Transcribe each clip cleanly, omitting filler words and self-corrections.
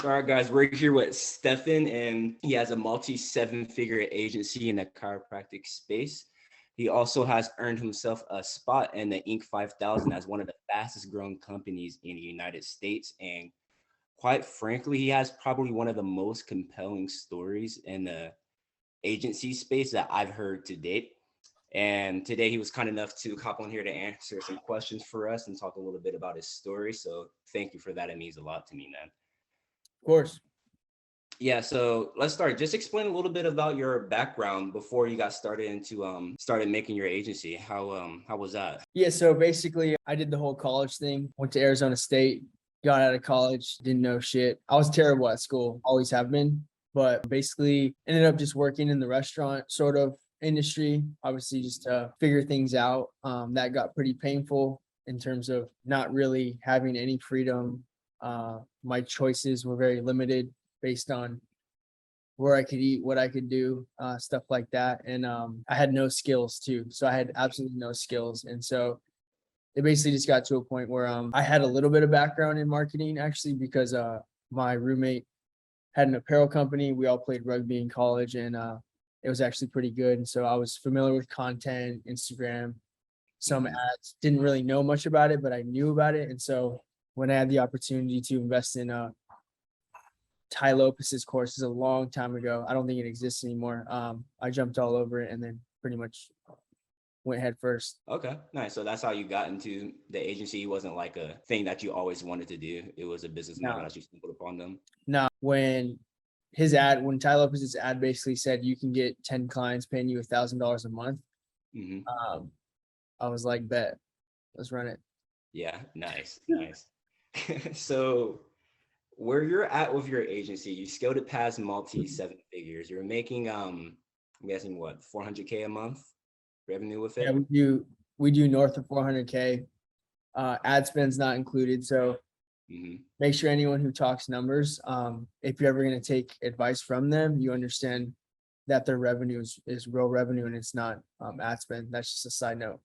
All right, guys, we're here with Stefan, and he has a multi-seven-figure agency in the chiropractic space. He also has earned himself a spot in the Inc. 5000 as one of the fastest growing companies in the United States. And quite frankly, he has probably one of the most compelling stories in the agency space that I've heard to date. And today he was kind enough to hop on here to answer some questions for us and talk a little bit about his story. So thank you for that. It means a lot to me, man. Of course. Yeah, so let's start. Just explain a little bit about your background before you got started into started making your agency. How was that? Yeah, so basically I did the whole college thing, went to Arizona State, got out of college, didn't know shit. I was terrible at school, always have been, but basically ended up just working in the restaurant sort of industry, obviously just to figure things out. That got pretty painful in terms of not really having any freedom. My choices were very limited based on where I could eat, what I could do, stuff like that. And I had no skills too. So I had absolutely no skills. And so it basically just got to a point where I had a little bit of background in marketing actually because my roommate had an apparel company. We all played rugby in college and it was actually pretty good. And so I was familiar with content, Instagram, some ads, didn't really know much about it, but I knew about it. And so when I had the opportunity to invest in Ty Lopez's courses a long time ago. I don't think it exists anymore. I jumped all over it and then pretty much went head first. Okay, nice. So that's how you got into the agency. It wasn't like a thing that you always wanted to do. It was a business model that you stumbled upon them. No, when Ty Lopez's ad basically said you can get 10 clients paying you $1,000 a month, I was like, bet, let's run it. Yeah, nice. So where you're at with your agency, you scaled it past multi-seven figures. You're making, I'm guessing what, 400K a month revenue with it? Yeah, we do north of 400K. Ad spend's not included. So make sure anyone who talks numbers, if you're ever going to take advice from them, you understand that their revenue is real revenue and it's not ad spend. That's just a side note.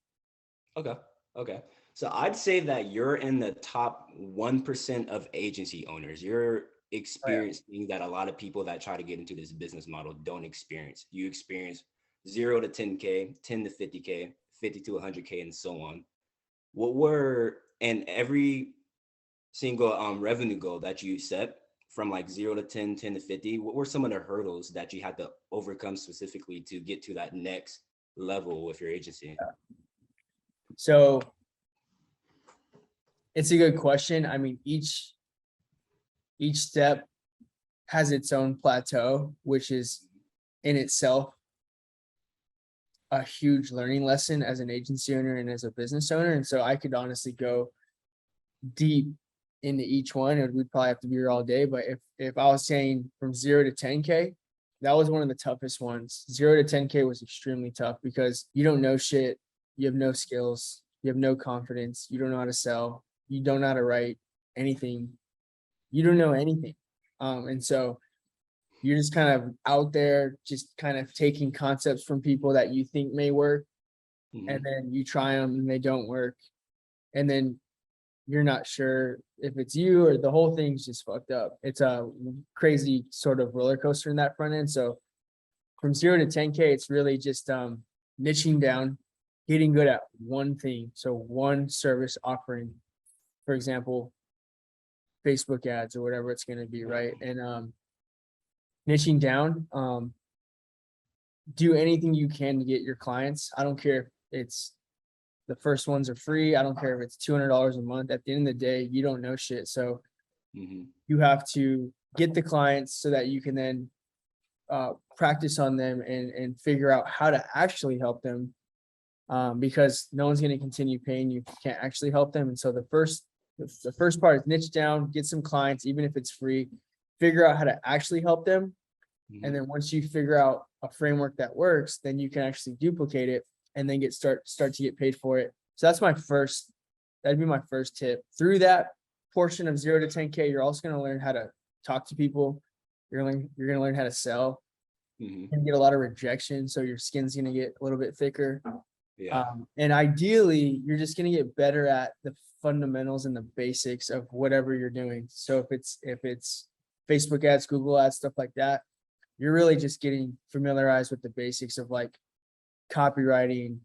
Okay. So I'd say that you're in the top 1% of agency owners. You're experiencing that a lot of people that try to get into this business model don't experience. You experience 0 to 10K, 10 to 50K, 50 to 100K, and so on. And every single revenue goal that you set from like 0 to 10, 10 to 50, what were some of the hurdles that you had to overcome specifically to get to that next level with your agency? So it's a good question. I mean, each step has its own plateau, which is in itself a huge learning lesson as an agency owner and as a business owner. And so I could honestly go deep into each one, and we'd probably have to be here all day. But if I was saying from 0 to 10K, that was one of the toughest ones. 0 to 10K was extremely tough because you don't know shit. You have no skills. You have no confidence. You don't know how to sell. You don't know how to write anything. You don't know anything. And so you're just kind of out there, just kind of taking concepts from people that you think may work. And then you try them and they don't work. And then you're not sure if it's you or the whole thing's just fucked up. It's a crazy sort of roller coaster in that front end. So from 0 to 10K, it's really just niching down, getting good at one thing. So one service offering, for example, Facebook ads or whatever it's going to be, right? And niching down, do anything you can to get your clients. I don't care if it's the first ones are free. I don't care if it's $200 a month. At the end of the day, you don't know shit. So you have to get the clients so that you can then practice on them and figure out how to actually help them. Because no one's going to continue paying you if you can't actually help them. And so the first part is niche down, get some clients, even if it's free, figure out how to actually help them. And then once you figure out a framework that works, then you can actually duplicate it and then start to get paid for it. So that'd be my first tip. Through that portion of 0 to 10K, you're also going to learn how to talk to people. You're going to learn how to sell. You're going to get a lot of rejection. So your skin's going to get a little bit thicker. And ideally, you're just going to get better at the fundamentals and the basics of whatever you're doing. So if it's Facebook ads, Google ads, stuff like that. You're really just getting familiarized with the basics of like copywriting,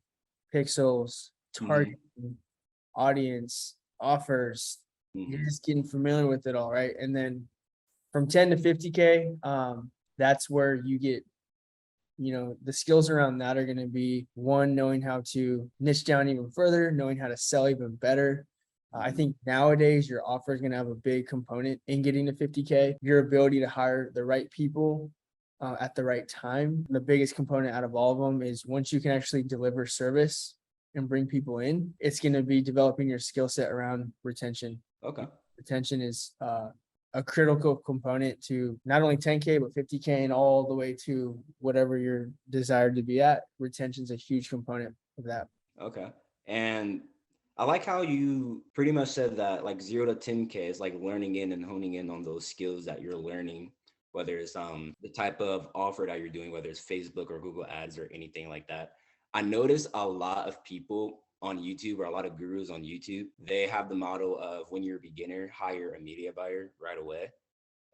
pixels, Mm-hmm. targeting, audience, offers. You're Mm-hmm. just getting familiar with it all, right? And then from 10 to 50K, that's where you get, the skills around that are going to be one, knowing how to niche down even further, knowing how to sell even better. I think nowadays your offer is going to have a big component in getting to 50K. Your ability to hire the right people at the right time. The biggest component out of all of them is once you can actually deliver service and bring people in, it's going to be developing your skill set around retention. Okay. Retention is a critical component to not only 10K, but 50K and all the way to whatever you're desired to be at. Retention is a huge component of that. Okay. And I like how you pretty much said that like 0 to 10K is like learning in and honing in on those skills that you're learning, whether it's the type of offer that you're doing, whether it's Facebook or Google ads or anything like that. I notice a lot of people on YouTube or a lot of gurus on YouTube, they have the model of when you're a beginner, hire a media buyer right away.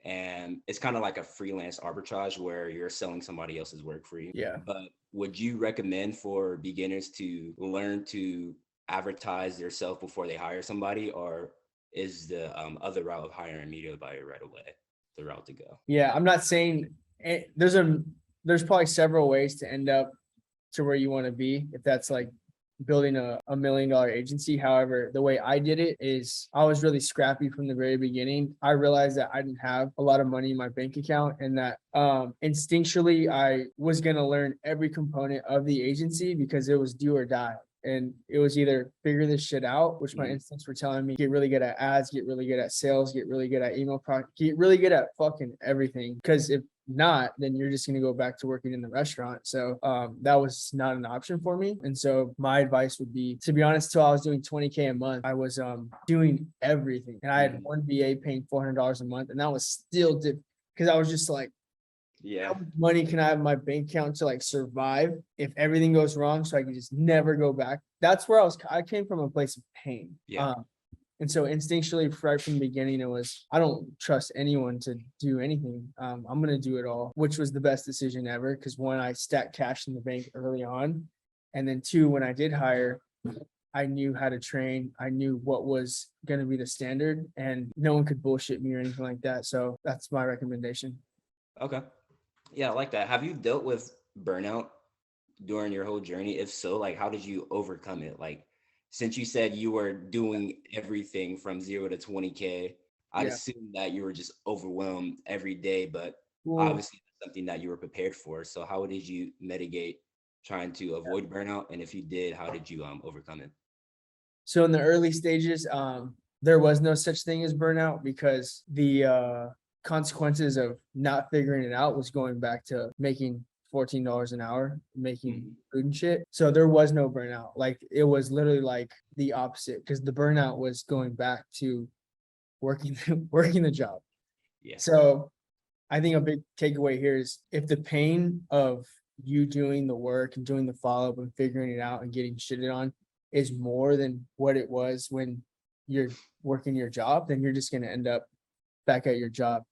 And it's kind of like a freelance arbitrage where you're selling somebody else's work for you. Yeah. But would you recommend for beginners to learn to advertise themselves before they hire somebody, or is the other route of hiring a media buyer right away the route to go? Yeah. I'm not saying there's probably several ways to end up to where you want to be. If that's like building a $1 million agency. However, the way I did it is I was really scrappy from the very beginning. I realized that I didn't have a lot of money in my bank account and that instinctually I was going to learn every component of the agency because it was do or die. And it was either figure this shit out, which my instincts were telling me, get really good at ads, get really good at sales, get really good at email product, get really good at fucking everything. Because if not, then you're just going to go back to working in the restaurant. So that was not an option for me. And so my advice would be, to be honest, till I was doing 20K a month, I was doing everything. And I had one VA paying $400 a month. And that was still because I was just like, Yeah. how much money can I have in my bank account to like survive if everything goes wrong so I can just never go back? That's where I came from a place of pain. Yeah. And so instinctually, right from the beginning, it was, I don't trust anyone to do anything. I'm going to do it all, which was the best decision ever. Because one, I stacked cash in the bank early on. And then two, when I did hire, I knew how to train. I knew what was going to be the standard and no one could bullshit me or anything like that. So that's my recommendation. Okay. Yeah, I like that. Have you dealt with burnout during your whole journey? If so, like how did you overcome it? Like since you said you were doing everything from 0 to 20K, I'd Yeah. assume that you were just overwhelmed every day, but Well, obviously that's something that you were prepared for. So how did you mitigate trying to avoid burnout? And if you did, how did you overcome it? so in the early stages, there was no such thing as burnout because the consequences of not figuring it out was going back to making $14 an hour, making Mhm. food and shit. So there was no burnout. Like it was literally like the opposite because the burnout was going back to working working the job. Yeah. So I think a big takeaway here is if the pain of you doing the work and doing the follow up and figuring it out and getting shitted on is more than what it was when you're working your job, then you're just going to end up back at your job.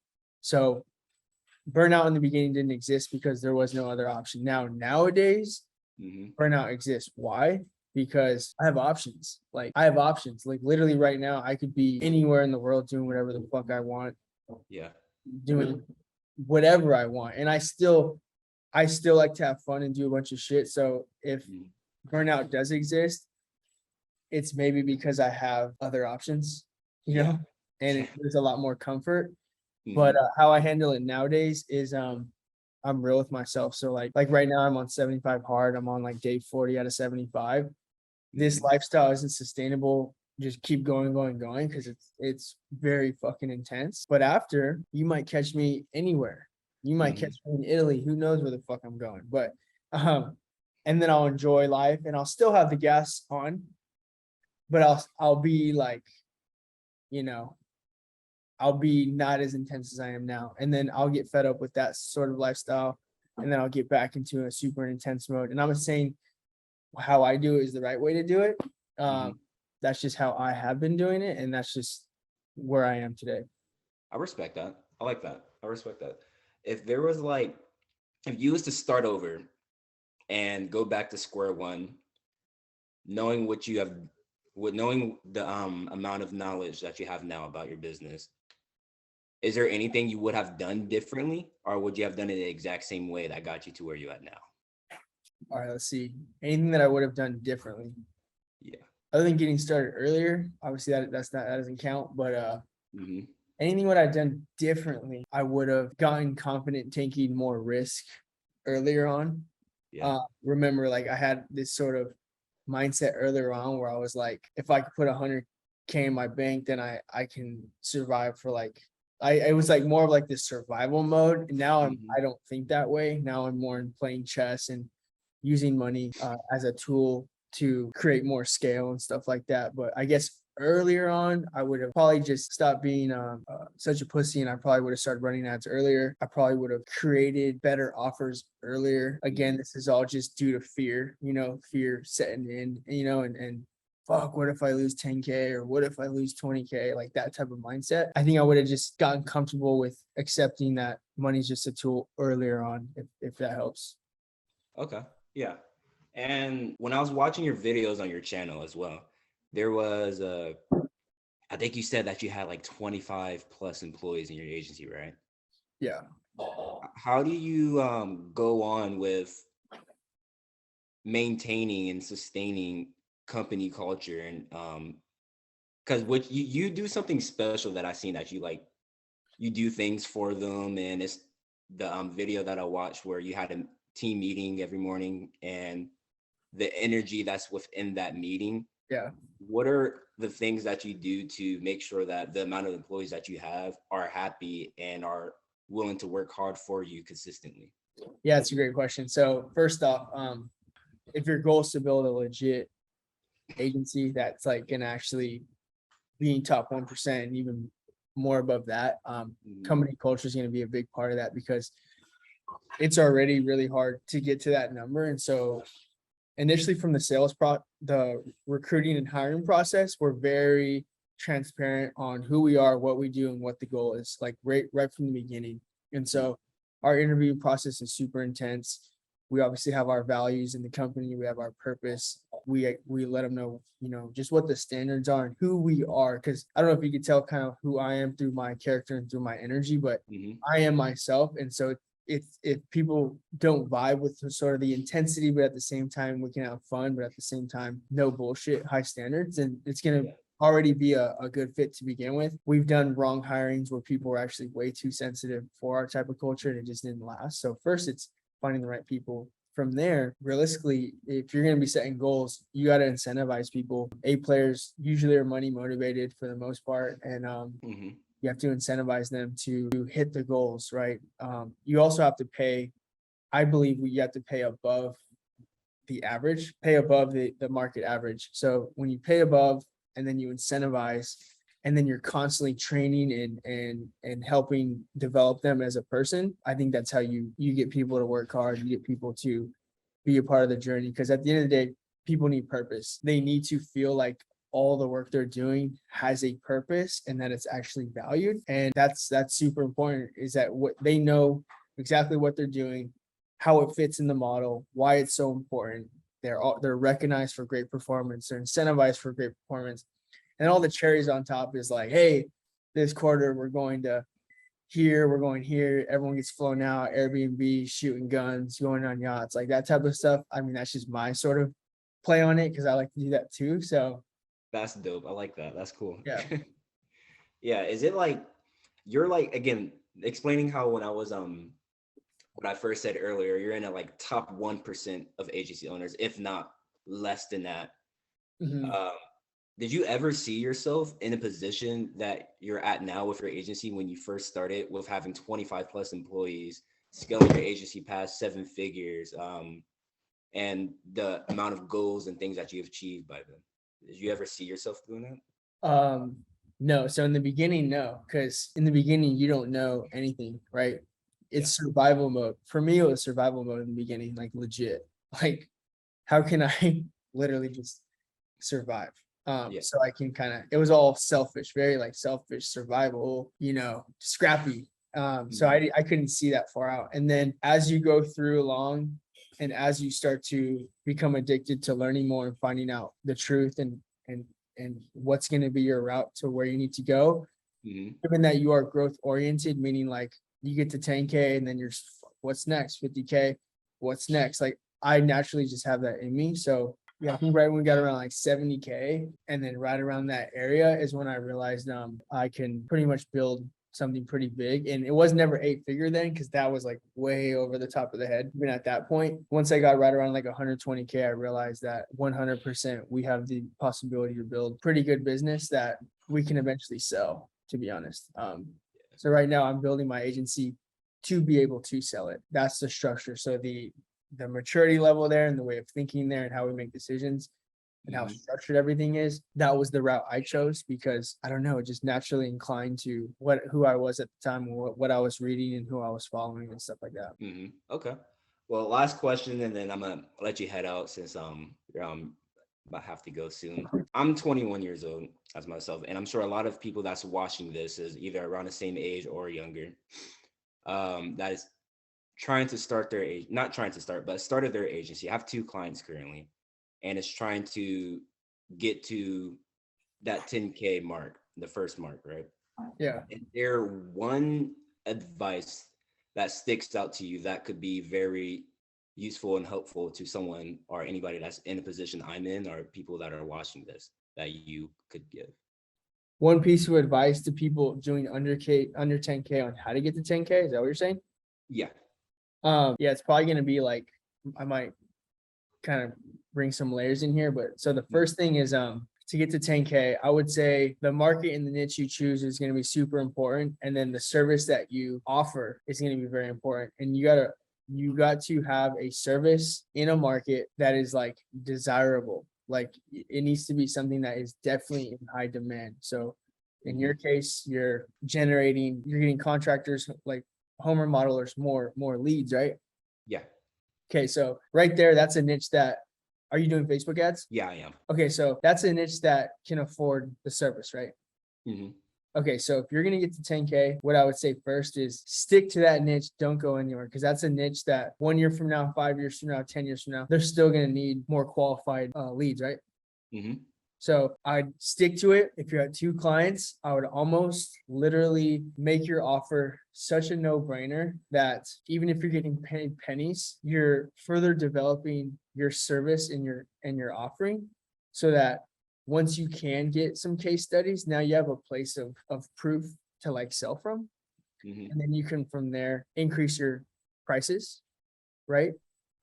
So burnout in the beginning didn't exist because there was no other option. Nowadays, Hmm. burnout exists. Why? Because I have options. Like I have options. Like literally right now, I could be anywhere in the world doing whatever the fuck I want, Yeah. doing whatever I want. And I still like to have fun and do a bunch of shit. So if Mhm. burnout does exist, it's maybe because I have other options, Yeah. and Yeah. there's a lot more comfort. But Hmm. how I handle it nowadays is I'm real with myself. So like right now I'm on 75 hard. I'm on like day 40 out of 75. This Hmm. lifestyle isn't sustainable. Just keep going because it's very fucking intense. But after you might catch me anywhere. You might Hmm. catch me in Italy. Who knows where the fuck I'm going? But um, and then I'll enjoy life and I'll still have the gas on, but I'll be like, you know, I'll be not as intense as I am now. And then I'll get fed up with that sort of lifestyle. And then I'll get back into a super intense mode. And I'm not saying how I do it is the right way to do it. Hmm. That's just how I have been doing it. And that's just where I am today. I respect that. I like that. I respect that. If there was like, if you was to start over and go back to square one, knowing what you have, with knowing the amount of knowledge that you have now about your business, is there anything you would have done differently, or would you have done it the exact same way that got you to where you at now? All right, let's see. Anything that I would have done differently, Yeah. other than getting started earlier, obviously that doesn't count. But Hmm. anything what I've done differently, I would have gotten confident taking more risk earlier on. Yeah. Remember, like I had this sort of mindset earlier on where I was like, if I could put 100K in my bank, then I can survive for like it was like more of like this survival mode. And now Hmm. I don't think that way. Now I'm more in playing chess and using money as a tool to create more scale and stuff like that. But I guess earlier on, I would have probably just stopped being such a pussy, and I probably would have started running ads earlier. I probably would have created better offers earlier. Again, Hmm. this is all just due to fear, fear setting in, and fuck, what if I lose 10K or what if I lose 20K? Like that type of mindset. I think I would have just gotten comfortable with accepting that money's just a tool earlier on, if that helps. Okay. Yeah. And when I was watching your videos on your channel as well, there was I think you said that you had like 25 plus employees in your agency, right? Yeah. How do you go on with maintaining and sustaining company culture, and because what you do something special that I seen, that you like, you do things for them, and it's the video that I watched where you had a team meeting every morning, and the energy that's within that meeting. Yeah. What are the things that you do to make sure that the amount of employees that you have are happy and are willing to work hard for you consistently? Yeah, it's a great question. So first off, if your goal is to build a legit agency that's like gonna actually be top 1% and even more above that, Mhm. company culture is gonna be a big part of that because it's already really hard to get to that number. And so initially from the recruiting and hiring process, we're very transparent on who we are, what we do, and what the goal is, like right from the beginning. And Yeah. so our interview process is super intense. We obviously have our values in the company, we have our purpose. We let them know, just what the standards are and who we are. Cause I don't know if you could tell kind of who I am through my character and through my energy, but Hmm. I am myself. And so if people don't vibe with sort of the intensity, but at the same time we can have fun, but at the same time no bullshit, high standards, and it's gonna Yeah. already be a good fit to begin with. We've done wrong hirings where people were actually way too sensitive for our type of culture and it just didn't last. So first it's finding the right people. From there, realistically, if you're going to be setting goals, you got to incentivize people. A players usually are money motivated for the most part, and Hmm. you have to incentivize them to hit the goals, right? You also have to pay. I believe you have to pay above the average, pay above the market average. So when you pay above and then you incentivize, and then you're constantly training and helping develop them as a person, I think that's how you get people to work hard, you get people to be a part of the journey. Because at the end of the day, people need purpose. They need to feel like all the work they're doing has a purpose and that it's actually valued. And that's super important, is that what they know exactly what they're doing, how it fits in the model, why it's so important. They're recognized for great performance, they're incentivized for great performance. And all the cherries on top is like, hey, this quarter we're going to here, we're going here, everyone gets flown out, Airbnb, shooting guns, going on yachts, like that type of stuff. I mean, that's just my sort of play on it because I like to do that too. So That's dope. I like that. That's cool. yeah. Yeah. Is it like you're like, again, explaining how when I was what I first said earlier, you're in a like top 1% of agency owners, if not less than that. Mhm. Um, did you ever see yourself in a position that you're at now with your agency when you first started, with having 25 plus employees, scaling your agency past seven figures, and the amount of goals and things that you've achieved by then? Did you ever see yourself doing that? Um, no. So in the beginning, no, because in the beginning you don't know anything, right? Yeah. It's survival mode. For me, it was survival mode in the beginning, like legit. Like, how can I literally just survive? Yeah. So I can kind of, it was all selfish, very like selfish survival, scrappy So I couldn't see that far out. And then as you go through along and as you start to become addicted to learning more and finding out the truth and what's going to be your route to where you need to go, given that you are growth oriented, meaning like you get to 10K and then you're what's next, 50K, what's next? Like I naturally just have that in me. So yeah, I think right when we got around like 70K and then right around that area is when I realized I can pretty much build something pretty big. And it was never 8-figure then because that was like way over the top of the head. Even at that point, once I got right around like 120K, I realized that 100% we have the possibility to build pretty good business that we can eventually sell, to be honest. So right now I'm building my agency to be able to sell it. That's the structure. So the maturity level there and the way of thinking there and how we make decisions and how structured everything is, that was the route I chose because I don't know, just naturally inclined to who I was at the time, what I was reading and who I was following and stuff like that. Okay. Well, last question, and then I'm gonna let you head out since you're about have to go soon. I'm 21 years old as myself, and I'm sure a lot of people that's watching this is either around the same age or younger. That is trying to start their age, not trying to start, but started their agency. I have 2 clients currently, and it's trying to get to that 10K mark, the first mark, right? Yeah. Is there one advice that sticks out to you that could be very useful and helpful to someone or anybody that's in a position I'm in or people that are watching this that you could give? One piece of advice to people doing under 10K on how to get to 10K. Is that what you're saying? Yeah. Yeah, it's probably going to be like, I might kind of bring some layers in here, but so the first thing is, to get to 10K, I would say the market and the niche you choose is going to be super important. And then the service that you offer is going to be very important. And you got to have a service in a market that is like desirable. Like it needs to be something that is definitely in high demand. So in your case, you're getting contractors like home remodelers more leads, right? Yeah. Okay, so right there, that's a niche that, are you doing Facebook ads? Yeah, I am. Okay, so that's a niche that can afford the service, right? Mm-hmm. Okay, so if you're gonna get to 10K, what I would say first is stick to that niche, don't go anywhere, because that's a niche that 1 year from now, 5 years from now, 10 years from now, they're still gonna need more qualified leads, right? Mm-hmm. So I'd stick to it. If you're at 2 clients, I would almost literally make your offer such a no-brainer that even if you're getting paid pennies, you're further developing your service and your offering so that once you can get some case studies, now you have a place of proof to like sell from. Mm-hmm. And then you can from there increase your prices, right?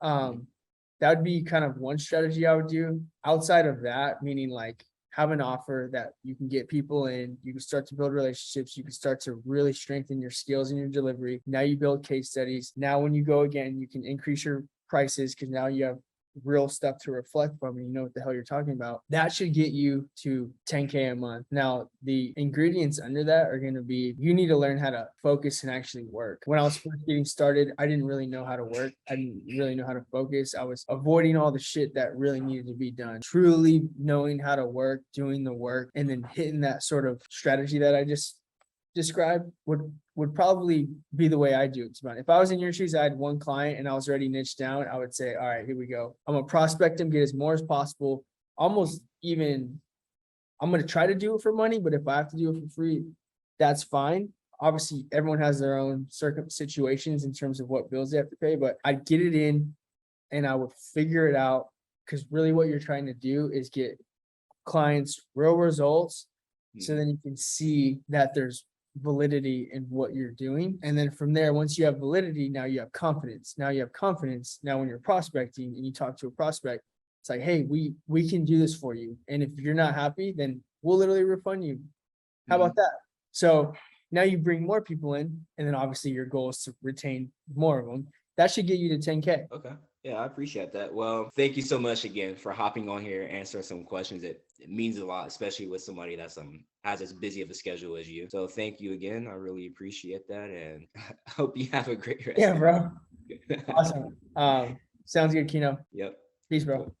That would be kind of one strategy I would do. Outside of that, meaning like have an offer that you can get people in, you can start to build relationships, you can start to really strengthen your skills and your delivery. Now you build case studies. Now when you go again, you can increase your prices because now you have real stuff to reflect from and you know what the hell you're talking about. That should get you to 10K a month. Now the ingredients under that are going to be, you need to learn how to focus and actually work. When I was first getting started, I didn't really know how to work. I didn't really know how to focus. I was avoiding all the shit that really needed to be done. Truly knowing how to work, doing the work, and then hitting that sort of strategy that I just described would probably be the way I do it. If I was in your shoes, I had 1 client and I was already niched down, I would say, all right, here we go. I'm gonna prospect him, get as more as possible. Almost even, I'm gonna try to do it for money, but if I have to do it for free, that's fine. Obviously, everyone has their own situations in terms of what bills they have to pay, but I'd get it in and I would figure it out because really what you're trying to do is get clients real results. So then you can see that there's validity in what you're doing. And then from there, once you have validity, now you have confidence. Now you have confidence. Now when you're prospecting and you talk to a prospect, it's like, hey, we can do this for you. And if you're not happy, then we'll literally refund you. How about that? So now you bring more people in, and then obviously your goal is to retain more of them. That should get you to 10K. Okay. Yeah, I appreciate that. Well, thank you so much again for hopping on here, answering some questions. It means a lot, especially with somebody that's has as busy of a schedule as you. So thank you again. I really appreciate that, and I hope you have a great rest Yeah, of bro. the day. Awesome. Sounds good, Kino. Yep. Peace, bro.